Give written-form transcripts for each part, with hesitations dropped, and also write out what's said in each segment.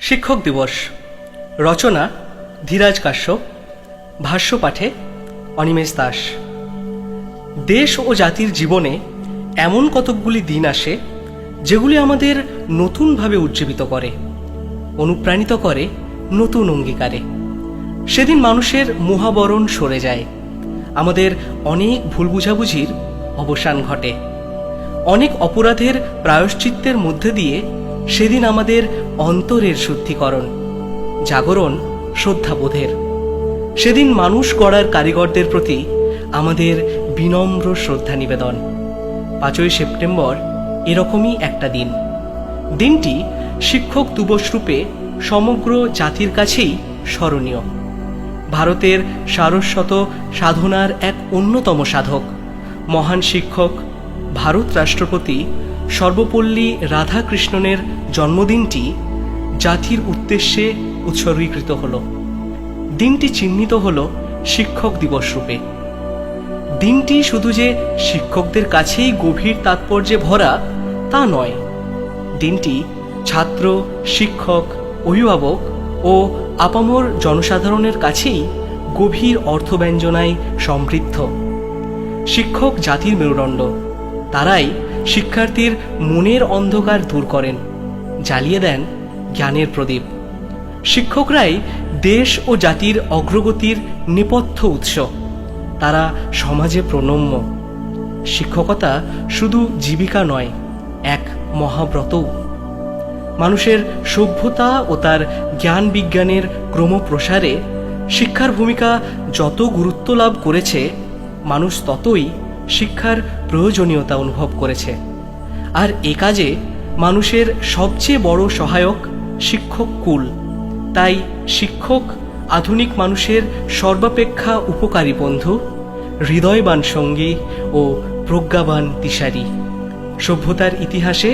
শিক্ষক দিবস। রচনা ধীরাজ কাশ্যপ, ভাষ্য পাঠে অনিমেষ দাস। দেশ ও জাতির জীবনে এমন কতকগুলি দিন আসে যেগুলি আমাদের নতুনভাবে উজ্জীবিত করে, অনুপ্রাণিত করে নতুন অঙ্গীকারে। সেদিন মানুষের মোহাবরণ সরে যায়, আমাদের অনেক ভুল বুঝাবুঝির অবসান ঘটে, অনেক অপরাধের প্রায়শ্চিত্তের মধ্যে দিয়ে সেদিন আমাদের অন্তরের শুদ্ধিকরণ, জাগরণ শ্রদ্ধাবোধের। সেদিন মানুষ গড়ার কারিগরদের প্রতি আমাদের বিনম্র শ্রদ্ধা নিবেদন। 5ই সেপ্টেম্বর এরকমই একটা দিন। দিনটি শিক্ষক দিবস রূপে সমগ্র জাতির কাছেই স্মরণীয়। ভারতের সারস্বত সাধনার এক অন্যতম সাধক, মহান শিক্ষক, ভারত রাষ্ট্রপতি সর্বপল্লী রাধাকৃষ্ণনের জন্মদিনটি জাতির উদ্দেশ্যে উৎসর্গীকৃত হল। দিনটি চিহ্নিত হল শিক্ষক দিবস রূপে। দিনটি শুধু যে শিক্ষকদের কাছেই গভীর তাৎপর্যে ভরা তা নয়, দিনটি ছাত্র, শিক্ষক, অভিভাবক ও আপামর জনসাধারণের কাছেই গভীর অর্থব্যঞ্জনায় সমৃদ্ধ। শিক্ষক জাতির মেরুদণ্ড। তারাই শিক্ষার্থীর মনের অন্ধকার দূর করেন, জ্বালিয়ে দেন জ্ঞানের প্রদীপ। শিক্ষকরাই দেশ ও জাতির অগ্রগতির নেপথ্য উৎস। তারা সমাজে প্রণম্য। শিক্ষকতা শুধু জীবিকা নয়, এক মহাব্রতও। মানুষের সভ্যতা ও তার জ্ঞান বিজ্ঞানের ক্রমপ্রসারে শিক্ষার ভূমিকা যত গুরুত্ব লাভ করেছে, মানুষ ততই শিক্ষার প্রয়োজনীয়তা অনুভব করেছে। আর এ কাজে মানুষের সবচেয়ে বড় সহায়ক শিক্ষক কুল। তাই শিক্ষক আধুনিক মানুষের সর্বাপেক্ষা উপকারী বন্ধু, হৃদয়বান সঙ্গী ও প্রজ্ঞাবান দিশারি। সভ্যতার ইতিহাসে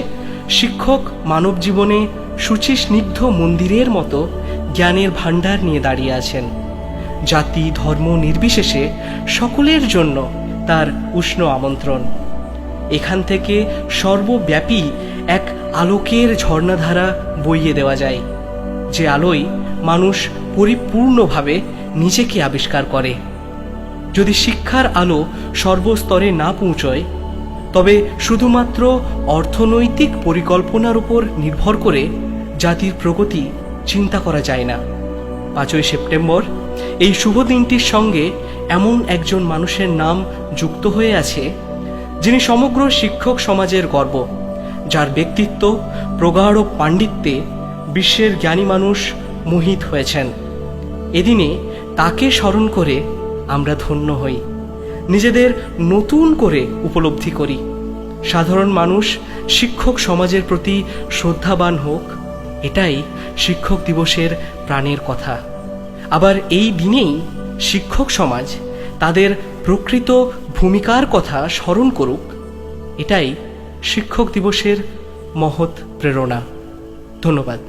শিক্ষক মানব জীবনে শুচিস্নিগ্ধ মন্দিরের মতো জ্ঞানের ভাণ্ডার নিয়ে দাঁড়িয়ে আছেন। জাতি ধর্ম নির্বিশেষে সকলের জন্য তার উষ্ণ আমন্ত্রণ। এখান থেকে সর্বব্যাপী এক আলোকের ঝর্ণাধারা বইয়ে দেওয়া যায়, যে আলোয় মানুষ পরিপূর্ণভাবে নিজেকে আবিষ্কার করে। যদি শিক্ষার আলো সর্বস্তরে না পৌঁছয়, তবে শুধুমাত্র অর্থনৈতিক পরিকল্পনার উপর নির্ভর করে জাতির প্রগতি চিন্তা করা যায় না। 5ই সেপ্টেম্বর এই শুভ দিনটির সঙ্গে এমন একজন মানুষের নাম যুক্ত হয়ে আছে, যিনি সমগ্র শিক্ষক সমাজের গর্ব, যার ব্যক্তিত্ব, প্রগাঢ় পাণ্ডিত্যে বিশ্বের জ্ঞানী মানুষ মোহিত হয়েছেন। এদিনে তাকে স্মরণ করে আমরা ধন্য হই, নিজেদের নতুন করে উপলব্ধি করি। সাধারণ মানুষ শিক্ষক সমাজের প্রতি শ্রদ্ধাবান হোক, এটাই শিক্ষক দিবসের প্রাণের কথা। আবার এই দিনেই শিক্ষক সমাজ তাদের প্রকৃত ভূমিকার কথা স্মরণ করুক, এটাই শিক্ষক দিবসের মহৎ প্রেরণা। ধন্যবাদ।